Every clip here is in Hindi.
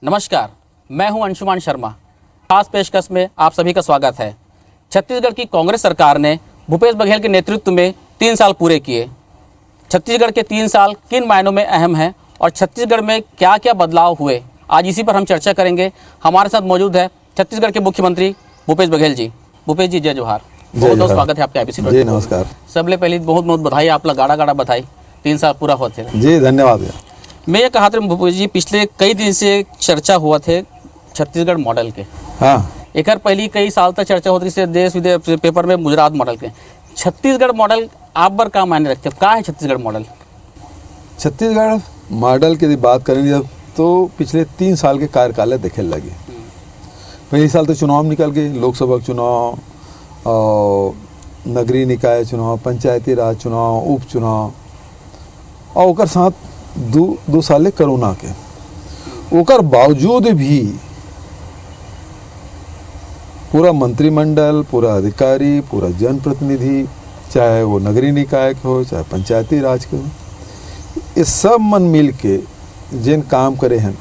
नमस्कार, मैं हूं अंशुमान शर्मा। खास पेशकश में आप सभी का स्वागत है। छत्तीसगढ़ की कांग्रेस सरकार ने भूपेश बघेल के नेतृत्व में 3 साल पूरे किए। छत्तीसगढ़ के 3 साल किन मायनों में अहम हैं और छत्तीसगढ़ में क्या क्या बदलाव हुए, आज इसी पर हम चर्चा करेंगे। हमारे साथ मौजूद है छत्तीसगढ़ के मुख्यमंत्री भूपेश बघेल जी। भूपेश जी, जय जोहार। बहुत बहुत स्वागत है आपके आईपीसी। जी नमस्कार। सबले पहले बहुत बहुत बधाई, आप लोग गाड़ा बधाई, 3 साल पूरा होते हैं। जी धन्यवाद। मैं ये कहा था भूपेश जी, पिछले कई दिन से चर्चा हुआ थे छत्तीसगढ़ मॉडल के। हाँ, एक पहली कई साल तक चर्चा होती थी देश विदेश पेपर में गुजरात मॉडल के। छत्तीसगढ़ मॉडल आप बर का मायने रखते हैं? क्या है छत्तीसगढ़ मॉडल? छत्तीसगढ़ मॉडल की बात करेंगे जब तो पिछले 3 साल के कार्यकाल देखे लगे। पहली साल तो चुनाव निकल गए, लोकसभा चुनाव और नगरीय निकाय चुनाव, पंचायती राज चुनाव, उपचुनाव, और ओकर साथ दो साल कोरोना के। ओकर बावजूद भी पूरा मंत्रिमंडल, पूरा अधिकारी, पूरा जनप्रतिनिधि, चाहे वो नगरीय निकाय के हो चाहे पंचायती राज के हो, ये सब मन मिल के जिन काम करे हैं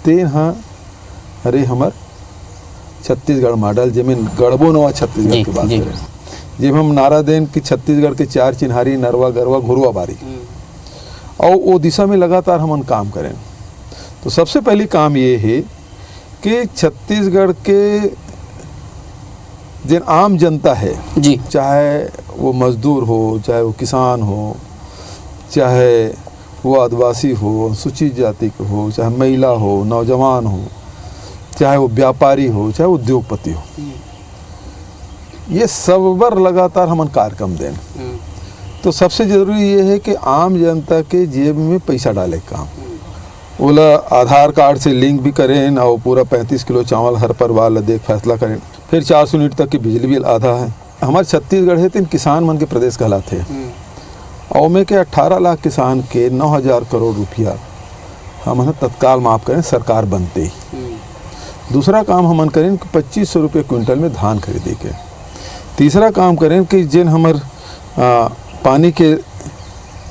तेन हाँ अरे हमार छत्तीसगढ़ मॉडल जमीन गढ़बो नवा छत्तीसगढ़ की बात करें, जब हम नारा दें कि छत्तीसगढ़ के 4 चिन्हारी नरवा गरवा घुरवा बारी, और वो दिशा में लगातार हम काम करें। तो सबसे पहली काम ये है कि छत्तीसगढ़ के जिन आम जनता है जी, चाहे वो मजदूर हो, चाहे वो किसान हो, चाहे वो आदिवासी हो, अनुसूचित जाति के हो, चाहे महिला हो, नौजवान हो, चाहे वो व्यापारी हो, चाहे उद्योगपति हो, ये सब पर लगातार हम कार्यक्रम दें। तो सबसे ज़रूरी ये है कि आम जनता के जेब में पैसा डाले काम। ओला आधार कार्ड से लिंक भी करें और पूरा 35 किलो चावल हर परिवार ला देख फैसला करें। फिर 400 यूनिट तक की बिजली बिल आधा है। हमारे छत्तीसगढ़ है तो किसान मन के प्रदेश कहलाते हैं, और में के 18 लाख किसान के 9,000 करोड़ रुपया हम तत्काल माफ़ करें सरकार बनते ही। दूसरा काम हम करें कि 2500 रुपये क्विंटल में धान खरीदे के। तीसरा काम करें कि जिन हमार पानी के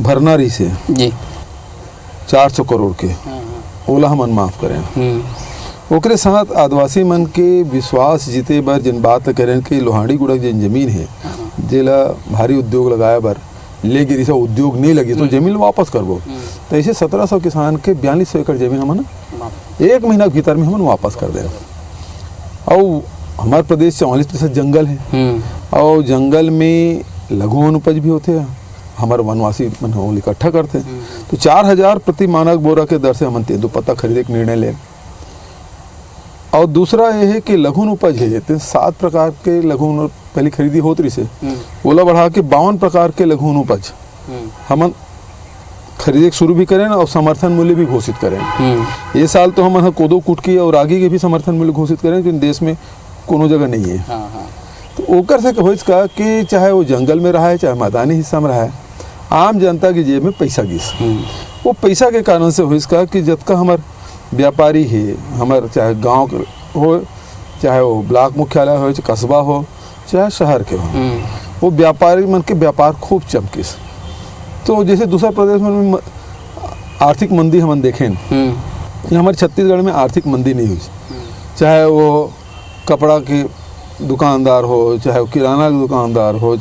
भरना रही से जी 400 करोड़ के ओला हम माफ़ करें। ओकरे साथ आदिवासी मन के विश्वास जीते बर जिन बात करें कि लोहाड़ी गुड़क जिन जमीन है जेला भारी उद्योग लगाए बर ले गिरी से उद्योग नहीं लगी तो जमीन वापस करबो। तो ऐसे 1700 किसान के 4200 एकड़ जमीन हम 1 महीना के भीतर में हम वापस कर दे। और हमारे प्रदेश 44% जंगल है, और जंगल में लघु अनुपज भी होते हैं, हमारे वनवासी मन इकट्ठा करते हैं। तो 4000 प्रति मानक बोरा के दर से हम तेंदुपत्ता खरीदे के निर्णय ले। और दूसरा ये है कि लघु उपज है तो 7 प्रकार के लघु पहली खरीदी होती से ओला बढ़ा के 52 प्रकार के लघु उपज हम खरीदे शुरू भी करें और समर्थन मूल्य भी घोषित करें। ये साल तो हम कोदो कुटकी और रागी के भी समर्थन मूल्य घोषित करें, क्योंकि देश में कोनो जगह नहीं है। तो ओकर से हो इसका कि चाहे वो जंगल में रहा है चाहे मैदानी हिस्सा में रहा है, आम जनता की जेब में पैसा गिस। वो पैसा के कारण से हो इसका कि जब का हमार व्यापारी है, हमारे चाहे गांव हो, चाहे वो ब्लॉक मुख्यालय हो, चाहे कस्बा हो, चाहे शहर के हो, वो व्यापारी मन के व्यापार खूब चमकिस। तो जैसे दूसरा प्रदेश में आर्थिक मंदी हम देखें, ये हमारे छत्तीसगढ़ में आर्थिक मंदी नहीं हुई। चाहे वो कपड़ा के दुकानदार हो, चाहे वो किराना के दुकानदार हो,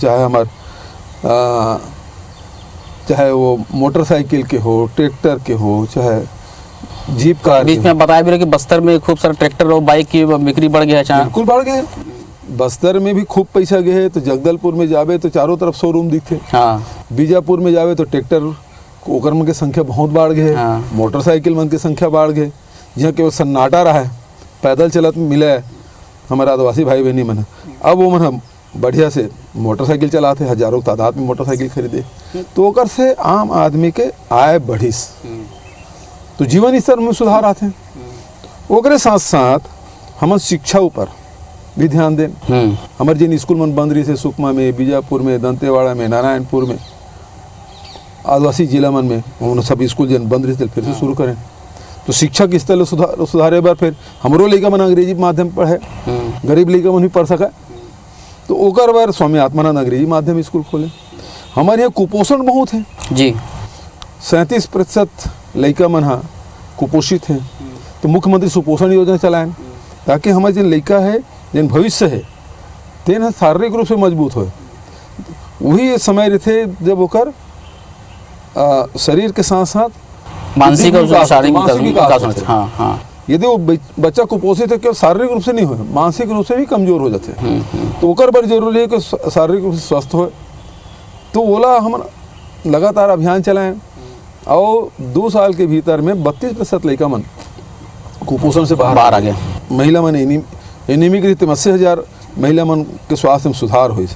चाहे वो मोटरसाइकिल के हो, ट्रैक्टर के हो, चाहे जीप कार। बीच में बताया भी रहा कि बस्तर में खूब सारा ट्रैक्टर और बाइक की बिक्री बढ़ गया है। बिल्कुल बढ़ गए। बस्तर में भी खूब पैसा गए है। तो जगदलपुर में जावे तो चारों तरफ शोरूम दिखते। हाँ। बीजापुर में जावे तो ट्रैक्टर ओकर मन के संख्या बहुत बढ़ गए। हाँ। मोटरसाइकिल मन की संख्या बढ़ गए। जहाँ के वो सन्नाटा रहा है, पैदल चलत मिले है हमारे आदिवासी भाई बहनी मन, अब वो मन बढ़िया से मोटरसाइकिल चलाते, हजारों तादाद में मोटरसाइकिल खरीदे। तो ओकर से आम आदमी के आय बढ़िस, तो जीवन स्तर में सुधार आते हैं। ओकरे साथ साथ हम शिक्षा ऊपर भी ध्यान दें। हमारे जिन स्कूल मन बंद रही से सुकमा में, बीजापुर में, दंतेवाड़ा में, नारायणपुर में, आदिवासी जिला मन में उन सब स्कूल जिन बंद रही थे फिर से शुरू करें। तो शिक्षा के स्तर सुधारे बार फिर हमरो लड़का मन अंग्रेजी माध्यम पढ़े, गरीब लड़का मन भी पढ़ सका। तो ओकर बार स्वामी आत्मानंद अंग्रेजी माध्यम स्कूल खोले। हमारे यहाँ कुपोषण बहुत है जी, 37% लड़का मन कुपोषित है। तो मुख्यमंत्री सुपोषण योजना चलाएं ताकि हमारे जिन लड़का है जिन भविष्य है तेन शारीरिक रूप से मजबूत हो। वही समय रहते जब होकर शरीर के साथ साथ मानसिक और शारीरिक मानसिक विकास विकास होता है। हाँ हाँ यदि वो बच्चा कुपोषित है केवल शारीरिक रूप से नहीं हो, मानसिक रूप से भी कमजोर हो जाते हैं। तो ओकर बड़ जरूरी है कि शारीरिक रूप से स्वस्थ हो। तो ओला हम लगातार अभियान चलाएं और 2 साल के भीतर में 32% लड़का मन कुपोषण से बाहर आ गया। महिला मन एनीमिक रीति 80,000 महिला मन के स्वास्थ्य में सुधार हुई।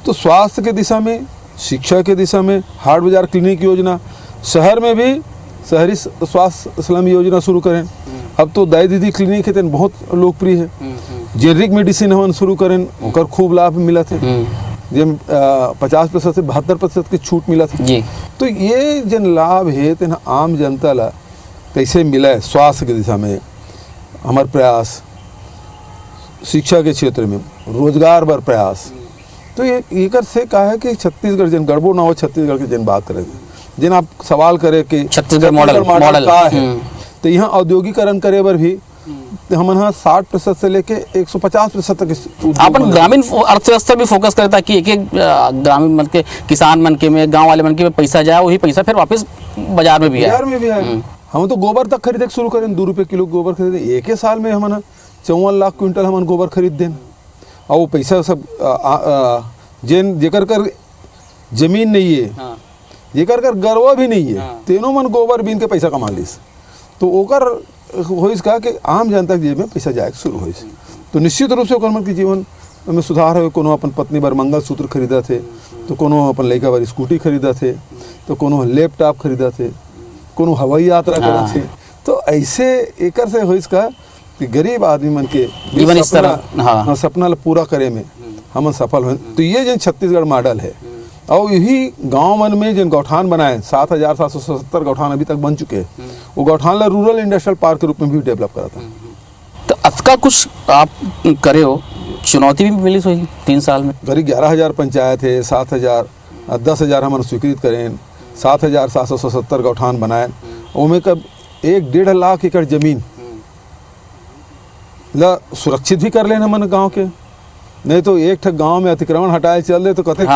तो स्वास्थ्य के दिशा में, शिक्षा के दिशा में हाट बाजार क्लिनिक योजना, शहर में भी शहरी स्वास्थ्य स्लम योजना शुरू करें। अब तो दाई दीदी क्लिनिक है बहुत लोकप्रिय है। जेनरिक मेडिसिन हम शुरू करें ओकर खूब लाभ मिला थे, जिन 50% से 72% की छूट मिला था जी। तो ये जन लाभ है तेना आम जनता ला कैसे मिला है। स्वास्थ्य की दिशा में हमारे प्रयास, शिक्षा के क्षेत्र में रोजगार बर प्रयास। तो ये एकर से कहा है कि छत्तीसगढ़ जन गड़बड़ ना हो, छत्तीसगढ़ की जन बात करे जिन आप सवाल करे कि छत्तीसगढ़ मॉडल का है। तो यहाँ औद्योगिकरण करे बर भी हम 60% से लेके 150% तक अपन ग्रामीण अर्थव्यवस्था भी फोकस करे ताकि एक ग्रामीण मन के किसान मन के में, गांव वाले मन के में पैसा जाए, वही पैसा फिर वापस बाजार में भी आए। हम तो गोबर तक खरीदे शुरू करें, 2 रुपये किलो गोबर खरीदे। एक ही साल में हम 54 लाख क्विंटल हम गोबर खरीद दें। और वो पैसा सब जिन जेकर कर जमीन नहीं है, जेकर कर गरवा भी नहीं है, तीनों मन गोबर बीन के पैसा कमा लीस। तो ओकर होइस का कि आम जनता के जेब में पैसा जाए शुरू होइस। तो निश्चित रूप से ओकर मन के जीवन में सुधार है। कोनो अपन पत्नी बर मंगलसूत्र खरीदा थे, तो कोनो अपन लड़का बर स्कूटी खरीदा थे, तो कोनो लैपटॉप खरीदा थे, कोनो हवाई यात्रा करा थे। तो ऐसे एकर से होइस का कि गरीब आदमी मन के जीवन स्तर सपना पूरा करे में हम सफल हुए। तो ये जन छत्तीसगढ़ मॉडल है। और यही गांव मन में जिन गौठान बनाए 7,770 गौठान अभी तक बन चुके हैं। वो गौठान ला रूरल इंडस्ट्रियल पार्क के रूप में भी डेवलप करा था। तो अतका कुछ आप करे हो, चुनौती भी मिली हुई 3 साल में। करीब 11,000 पंचायत है, 7,000 10,000 हम स्वीकृत करें, 7,770 गौठान बनाए। उनमें कब 1-1.5 लाख एकड़ जमीन ला सुरक्षित भी कर लेना मन गाँव के। नहीं तो एक ठक गाँव में अतिक्रमण हटाए चल दे तो कते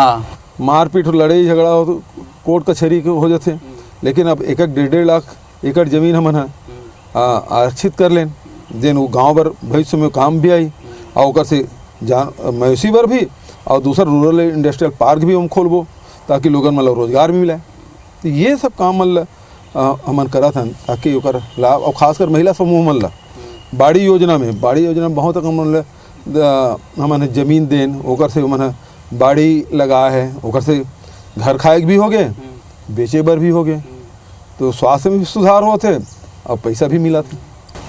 मारपीट लड़ाई झगड़ा हो तो कोर्ट कचहरी हो जाते। लेकिन अब 1-1.5 लाख एकड़ जमीन हमन आरक्षित कर लें, जिन वो गाँव बर भविष्य में काम भी आई और ओकर से जान मवेशी बर भी, और दूसरा रूरल इंडस्ट्रियल पार्क भी हम खोलबो ताकि लोगन मतलब रोजगार भी मिलाए। तो ये सब काम मतलब हमन करा था ताकि ओकर लाभ, और खासकर महिला समूह मन ला बाड़ी योजना में बहुत हमन जमीन देन ओकर से हमन बाड़ी लगा है, ओकर से घर खाए भी हो गए, बेचे बर भी हो गए। तो स्वास्थ्य में भी सुधार हुआ थे और पैसा भी मिला था।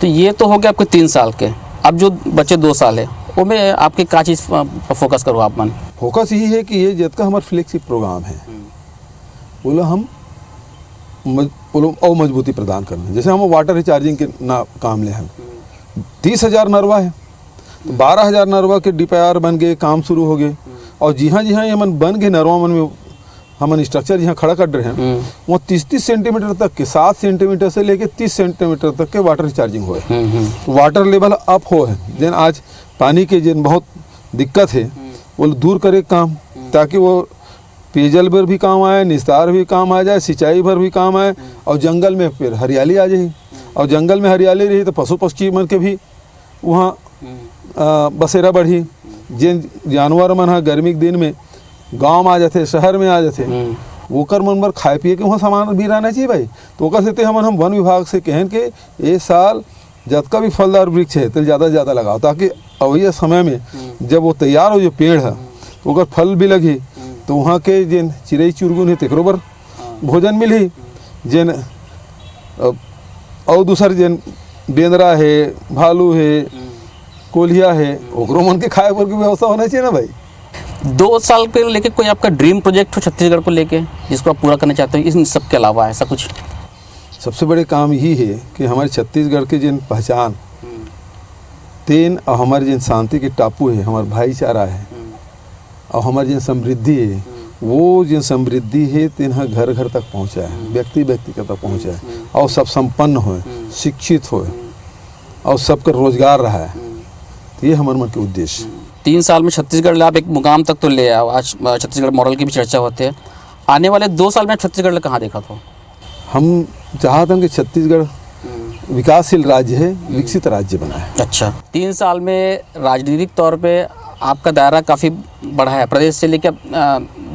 तो ये तो हो गया आपके 3 साल के। अब जो बच्चे 2 साल है वो में आपके क्या चीज़ फोकस करो आप मन? फोकस यही है कि ये जितना हमारा फ्लेक्सिब प्रोग्राम है बोला हम और मजबूती प्रदान करना। जैसे हम वाटर रिचार्जिंग के ना काम ले हैं, 30,000 नरवा है तो 12,000 नरवा के DPR बन गए, काम शुरू हो गए। और जी हाँ ये मन बन गए नरवा मन में हमन स्ट्रक्चर यहाँ खड़ा कर रहे हैं, वो 30-30 सेंटीमीटर तक के 7 सेंटीमीटर से लेके 30 सेंटीमीटर तक के वाटर रिचार्जिंग हो है। वाटर लेवल अप हो है, जिन आज पानी के जिन बहुत दिक्कत है वो दूर करे काम, ताकि वो पेयजल पर भी काम आए, निस्तार भी काम आ जाए, सिंचाई पर भी काम आए, और जंगल में फिर हरियाली आ जाए। और जंगल में हरियाली रही तो पशु पक्षी मन के भी वहाँ बसेरा बढ़ी। जिन जानवर मन है गर्मी के दिन में गांव में आ जाते, शहर में आ जाते, ओकर मन बर खाए पिए के वहाँ सामान भी रहना चाहिए भाई। तो ओकर से हम वन विभाग से कहन के ये साल जतका भी फलदार वृक्ष है तो ज़्यादा से ज़्यादा लगाओ, ताकि अवैया समय में जब वो तैयार हो जो पेड़ है ओकर फल भी लगी तो वहाँ के जिन चिड़ई चुरगुन है तेकरो बर भोजन मिली। जिन और दूसर जिन बेंदरा है, भालू है, कोलिया है, ओकरो मन के खाए पर की व्यवस्था होना चाहिए ना भाई। 2 साल के लेके कोई आपका ड्रीम प्रोजेक्ट हो छत्तीसगढ़ को लेके जिसको आप पूरा करना चाहते हो, इन सब के अलावा ऐसा कुछ? सबसे बड़े काम यही है कि हमारे छत्तीसगढ़ के जिन पहचान तेन और हमारे जिन शांति के टापू है, हमारा भाईचारा है और हमारी जिन समृद्धि है, वो जिन समृद्धि है तेन घर घर तक पहुँचा है, व्यक्ति व्यक्ति तक पहुँचा है, और सब संपन्न हो, शिक्षित हो, और सबका रोजगार रहा है। तो ये हमारे मन के उद्देश्य। 3 साल में छत्तीसगढ़ आप एक मुकाम तक तो ले आओ, आज छत्तीसगढ़ मॉडल की भी चर्चा होती है। आने वाले 2 साल में छत्तीसगढ़ कहाँ देखा था? हम चाहते हैं कि छत्तीसगढ़ विकासशील राज्य है, विकसित राज्य बना है। अच्छा, 3 साल में राजनीतिक तौर पे आपका दायरा काफ़ी बढ़ा है, प्रदेश से लेकर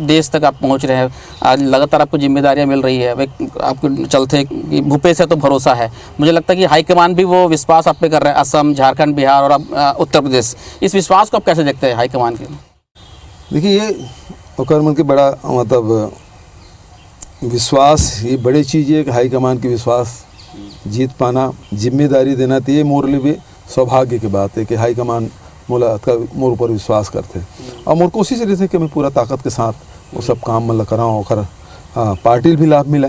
देश तक आप पहुंच रहे हैं। आज लगातार आपको जिम्मेदारियां मिल रही है, आपको चलते कि भूपेश है तो भरोसा है। मुझे लगता है कि हाईकमान भी वो विश्वास आप पे कर रहे हैं, असम, झारखंड, बिहार और अब उत्तर प्रदेश। इस विश्वास को आप कैसे देखते हैं हाईकमान के? देखिए, ये ओकर मन के बड़ा मतलब विश्वास, ये बड़ी चीज़ है कि हाईकमान की विश्वास जीत पाना, जिम्मेदारी देना। तो ये मोर लिए सौभाग्य की बात है कि हाईकमान मोर ऊपर विश्वास करते और मोर कोशिश रहती है कि मैं पूरा ताकत के साथ वो सब काम मतलब कराऊँ और पार्टी भी लाभ मिला।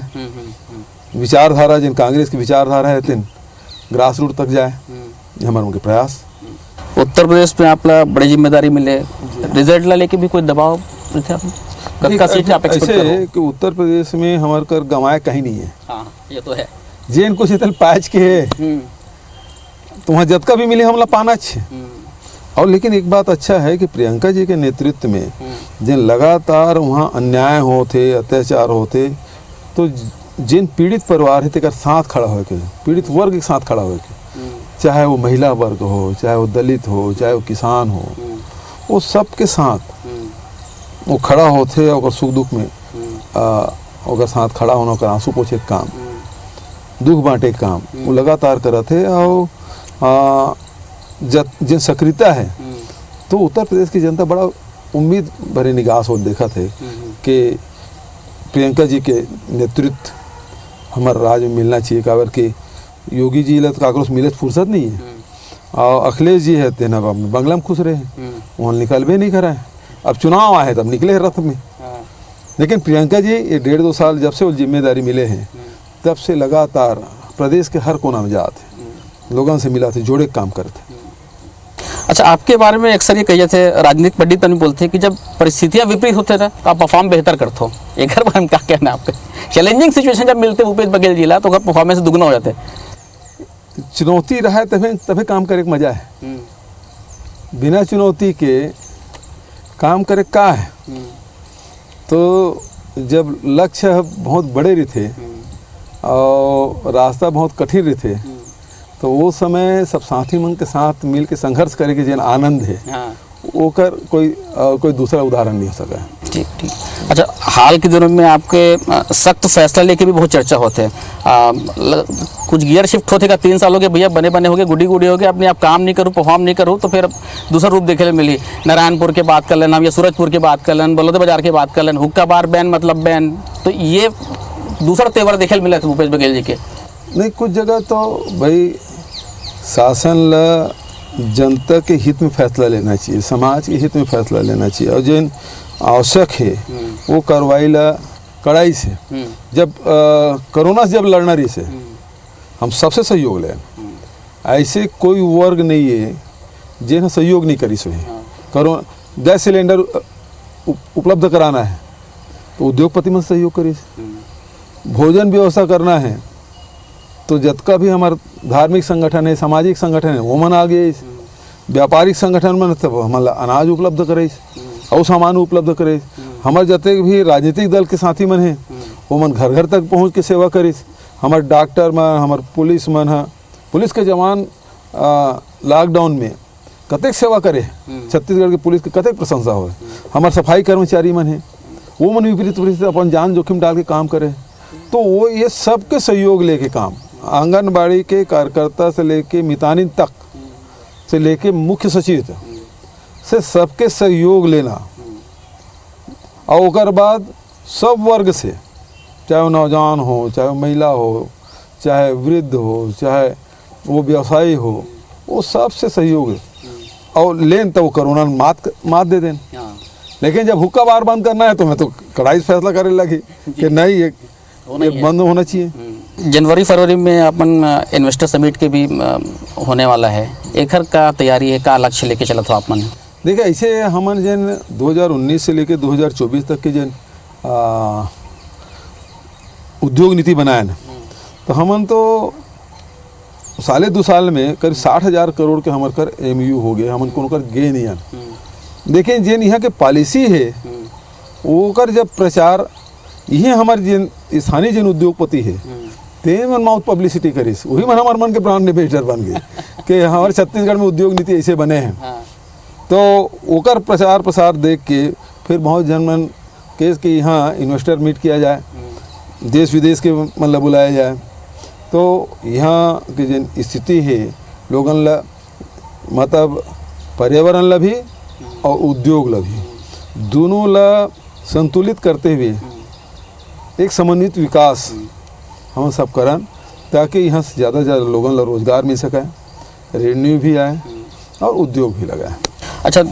विचारधारा जिन कांग्रेस की विचारधारा है तीन ग्रास रूट तक जाए, ये हमारे उनके प्रयास। उत्तर प्रदेश में आप बड़ी जिम्मेदारी मिले, रिजल्ट ला लेके भी कोई दबाव थे आप? ऐसे कि उत्तर प्रदेश में हमारे कर गंवाए कहीं नहीं है। हाँ, ये तो है। जेन कुछ इतने पैच के है तो वहाँ जत का भी मिले हमला पाना अच्छे। और लेकिन एक बात अच्छा है कि प्रियंका जी के नेतृत्व में जिन लगातार वहाँ अन्याय होते, अत्याचार होते, तो जिन पीड़ित परिवार है तेकर साथ खड़ा हो के, पीड़ित वर्ग के साथ खड़ा हो के, चाहे वो महिला वर्ग हो, चाहे वो दलित हो, चाहे वो किसान हो, वो सब के साथ वो खड़ा होते और सुख दुख में अगर साथ खड़ा होना, कर आंसू पोछे काम, दुख बांटे काम वो लगातार करते। और जिन सक्रियता है तो उत्तर प्रदेश की जनता बड़ा उम्मीद भरे निगाह हो देखा थे कि प्रियंका जी के नेतृत्व हमारे राज्य में मिलना चाहिए। काबर कि योगी जी ला तो काकरों मिले फुर्सत नहीं है और अखिलेश जी है तेना बंगला में खुश रहे, वहाँ निकलबे नहीं करा है। अब चुनाव आए तब निकले रथ में। लेकिन प्रियंका जी ये 1.5-2 साल जब से वो जिम्मेदारी मिले हैं तब से लगातार प्रदेश के हर कोना में जाते, लोगों से मिला थे, जोड़े काम करते। अच्छा, आपके बारे में अक्सर ये कहे थे, राजनीतिक पंडित नहीं बोलते कि जब परिस्थितियां विपरीत होते थे तो आप परफॉर्म बेहतर करते हो। एक बार हम क्या कहना है आपके? चैलेंजिंग सिचुएशन जब मिलते भूपेश बघेल जिला तो परफॉर्मेंस दुगना हो जाते। चुनौती रहा है तभी काम करे के मजा है। बिना चुनौती के काम करे का है। तो जब लक्ष्य बहुत बड़े रहे थे और रास्ता बहुत कठिन रहे थे तो वो समय सब साथी मन के साथ मिल के संघर्ष करे के जन आनंद है, वो कर कोई दूसरा उदाहरण नहीं हो सका है। ठीक ठीक। अच्छा, हाल के दिनों में आपके सख्त फैसला लेके भी बहुत चर्चा होते हैं। कुछ गियर शिफ्ट होते का 3 साल हो गए भैया, बने हो गए, गुडी हो गए, अपने आप काम नहीं करूँ, परफॉर्म नहीं करूँ, तो फिर दूसरा रूप देखे मिली। नारायणपुर के बात कर लेना या सूरजपुर की बात कर लेना, बलौदा बाजार की बात कर लेना, हुक्का बार बैन मतलब बैन, तो ये दूसरा तेवर देखे मिला था भूपेश बघेल जी के। नहीं, कुछ जगह तो भाई शासन ला जनता के हित में फैसला लेना चाहिए, समाज के हित में फैसला लेना चाहिए और जिन आवश्यक है वो कार्रवाई ला कड़ाई से। जब कोरोना से जब लड़ना रही से हम सबसे सहयोग लें। ऐसे कोई वर्ग नहीं है जिन्हें सहयोग नहीं करी सो। कोरोना गैस सिलेंडर उपलब्ध कराना है तो उद्योगपति में सहयोग करी, भोजन व्यवस्था करना है तो जतका भी हमारे धार्मिक संगठन है, सामाजिक संगठन है, वो मन आ गए। व्यापारिक संगठन में तब हमारा अनाज उपलब्ध करे और सामान उपलब्ध करे। हमारे जते भी राजनीतिक दल के साथी मन है वो मन घर घर तक पहुँच के सेवा करे। हमारे डॉक्टर मन, हमारे पुलिस मन है, पुलिस के जवान लॉकडाउन में कतेक सेवा करे, छत्तीसगढ़ के पुलिस की कतेक प्रशंसा हो। हमारे सफाई कर्मचारी मन है वो मन विपरीत परिस्थिति अपन जान जोखिम डाल के काम करे। तो वो ये सबके सहयोग लेके काम, आंगनबाड़ी के कार्यकर्ता से लेके मितानिन तक से लेके मुख्य सचिव तक से सबके सहयोग लेना और उसके बाद सब वर्ग से, चाहे वो नौजवान हो, चाहे वो महिला हो, चाहे वृद्ध हो, चाहे वो व्यवसायी हो, वो सबसे सहयोग है और लेन तो वो कोरोना मात दे दें। लेकिन जब हुक्का बार बंद करना है तो मैं तो कड़ाई से फैसला करने लगी कि नहीं ये बंद होना चाहिए। जनवरी फरवरी में अपन इन्वेस्टर समिट के भी होने वाला है, एकर का तैयारी है, का लक्ष्य लेके चला था आप मन? देखिए, ऐसे हमन जन 2019 से लेके 2024 तक के जन उद्योग नीति बनाए न, तो हमन तो साले 2 साल में करीब 60,000 करोड़ के हमर कर MU हो गए, हमन को कर गे नहीं। देखिए जेन यहाँ के पॉलिसी है ओकर जब प्रचार यही हमारे जिन स्थानीय जिन उद्योगपति है ते मन माउथ पब्लिसिटी करिस, वही मन हमारे मन के ब्रांड एम्बेसडर बन गए कि हमारे छत्तीसगढ़ में उद्योग नीति ऐसे बने हैं। तो ओकर प्रचार प्रसार देख के फिर बहुत जन मन केस कि यहाँ इन्वेस्टर मीट किया जाए, देश विदेश के मतलब बुलाया जाए। तो यहाँ की जिन स्थिति है लोगन ला मतलब पर्यावरण ला भी और उद्योग ला भी दोनों ला संतुलित करते हुए एक समन्वित विकास हम सब करन ताकि यहाँ से ज़्यादा लोगन ला रोजगार मिल सके, रेवेन्यू भी आए और उद्योग भी लगाए। अच्छा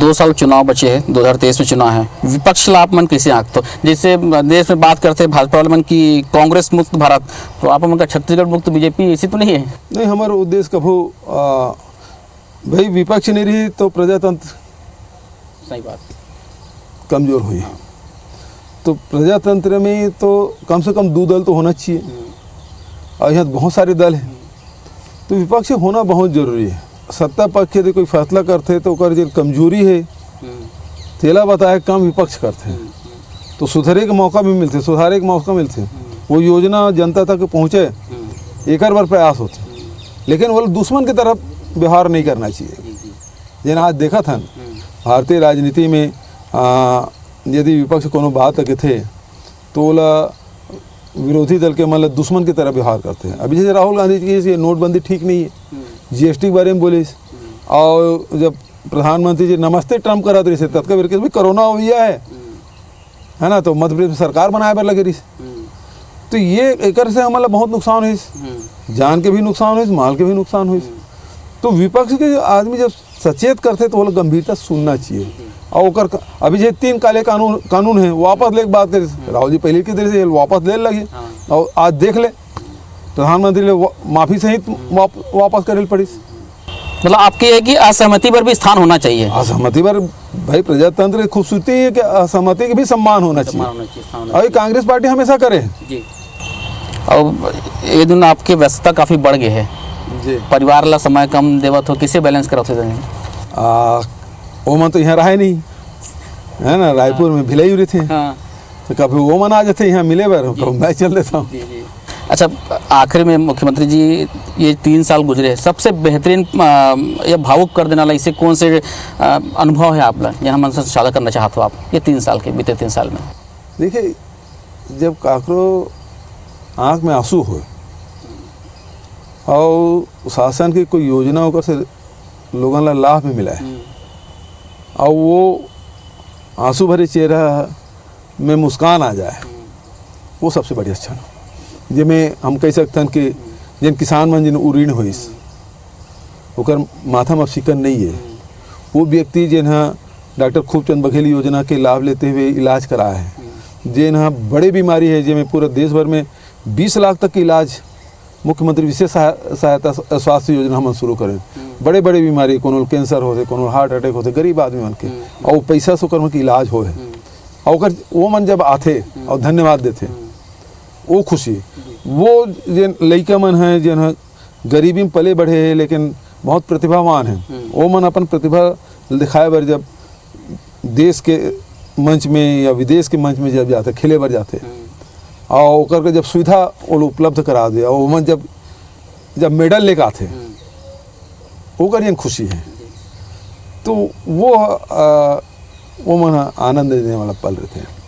2 साल चुनाव बचे हैं, 2023 में चुनाव है, विपक्ष ला आप मन कैसे आंक तो जैसे देश में बात करते हैं भाजपा वाले मन की कांग्रेस मुक्त भारत, तो आप मन का छत्तीसगढ़ मुक्त बीजेपी ऐसी तो नहीं है? नहीं, हमारा उद्देश्य कभू भाई विपक्ष नहीं रही तो प्रजातंत्र सही बात कमज़ोर हुई। तो प्रजातंत्र में तो कम से कम 2 दल तो होना चाहिए और यहाँ बहुत सारे दल हैं, तो विपक्ष होना बहुत ज़रूरी है। सत्ता पक्ष यदि कोई फैसला करते तो ओकर जो कमजोरी है तेला बताए काम विपक्ष करते हैं, तो सुधारे के मौका भी मिलते, सुधारे के मौका मिलते, वो योजना जनता तक पहुँचे एक बार प्रयास होते, लेकिन वो दुश्मन की तरफ व्यवहार नहीं करना चाहिए। जिन्हें आज देखा था भारतीय राजनीति में यदि विपक्ष कोनो बात के थे तो ओला विरोधी दल के मतलब दुश्मन की तरह व्यवहार करते हैं। अभी जैसे राहुल गांधी जी की नोटबंदी ठीक नहीं है, GST के बारे में बोले, और जब प्रधानमंत्री जी नमस्ते ट्रम्प करा रही तत्का भी कोरोना हो गया है ना, तो मध्य प्रदेश में सरकार बनाए पर लगे रही। तो ये एक से हमारा बहुत नुकसान हुई, जान के भी नुकसान हुई, माल के भी नुकसान हुई। तो विपक्ष के आदमी जब सचेत करते तो वो गंभीरता सुनना चाहिए। और ओकर अभी जो 3 काले कानून है वापस ले बात करे, राहुल जी पहले की तरह से वापस ले लगे और आज देख ले प्रधानमंत्री ने माफ़ी सहित वापस करे पड़ी। मतलब आपकी है कि असहमति पर भी स्थान होना चाहिए? असहमति पर भाई प्रजातंत्र की खूबसूरती है कि असहमति के भी सम्मान होना चाहिए, और कांग्रेस पार्टी हमेशा करे जी। और ये दिन आपकी व्यस्तता काफ़ी बढ़ गई है जी, परिवार ला समय कम देवत हो, किसे बैलेंस करते हैं? वो मन तो यहाँ रहे नहीं है ना, रायपुर में भिलाई उड़ी थे, तो कभी वो मन आ जाते यहाँ मिले बार, कभी मैं चल देता हूँ। अच्छा आखिर में मुख्यमंत्री जी ये 3 साल गुजरे, सबसे बेहतरीन या भावुक कर देने वाला इसे कौन से अनुभव है आप यहाँ मन से साझा करना चाहते हो आप ये 3 साल के बीते 3 साल में? देखिए जब काकरो आँख में आंसू हो और शासन की कोई योजना होकर से लोगों ला लाभ में मिला है और वो आंसू भरे चेहरा में मुस्कान आ जाए, वो सबसे बढ़िया क्षण। जिसमें हम कह सकते हैं कि जिन किसान मन जिन उऋण होइस ओकर माथा में फिकर नहीं है, वो व्यक्ति जिन्हा डॉक्टर खूबचंद बघेल योजना के लाभ लेते हुए इलाज कराया है, जिन्हा बड़े बीमारी है जिसमें पूरे देश भर में 20 लाख तक की इलाज मुख्यमंत्री विशेष सहायता स्वास्थ्य योजना हम शुरू करें। बड़े बड़े बीमारी कोनो कैंसर होते, कोनो हार्ट अटैक होते, गरीब आदमी मन के, और वो पैसा से ओकर की इलाज हो है, और वो मन जब आते और धन्यवाद देते वो खुशी। वो जिन लड़का मन है जिन गरीबी में पले बढ़े है लेकिन बहुत प्रतिभावान है, वो मन अपन प्रतिभा दिखाए बर जब देश के मंच में या विदेश के मंच में जब जाते खेले बर जाते और ओकर के जब सुविधा वो उपलब्ध करा दे और मन जब मेडल लेकर आते ओकर ये खुशी है, तो वो मन आनंद देने वाला पल रहते हैं।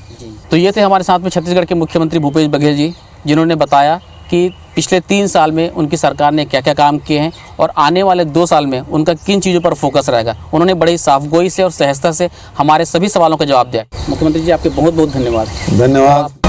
तो ये थे हमारे साथ में छत्तीसगढ़ के मुख्यमंत्री भूपेश बघेल जी, जिन्होंने बताया कि पिछले 3 साल में उनकी सरकार ने क्या क्या काम किए हैं और आने वाले 2 साल में उनका किन चीज़ों पर फोकस रहेगा। उन्होंने बड़ी साफगोई से और सहजता से हमारे सभी सवालों का जवाब दिया। मुख्यमंत्री जी आपके बहुत बहुत धन्यवाद। धन्यवाद।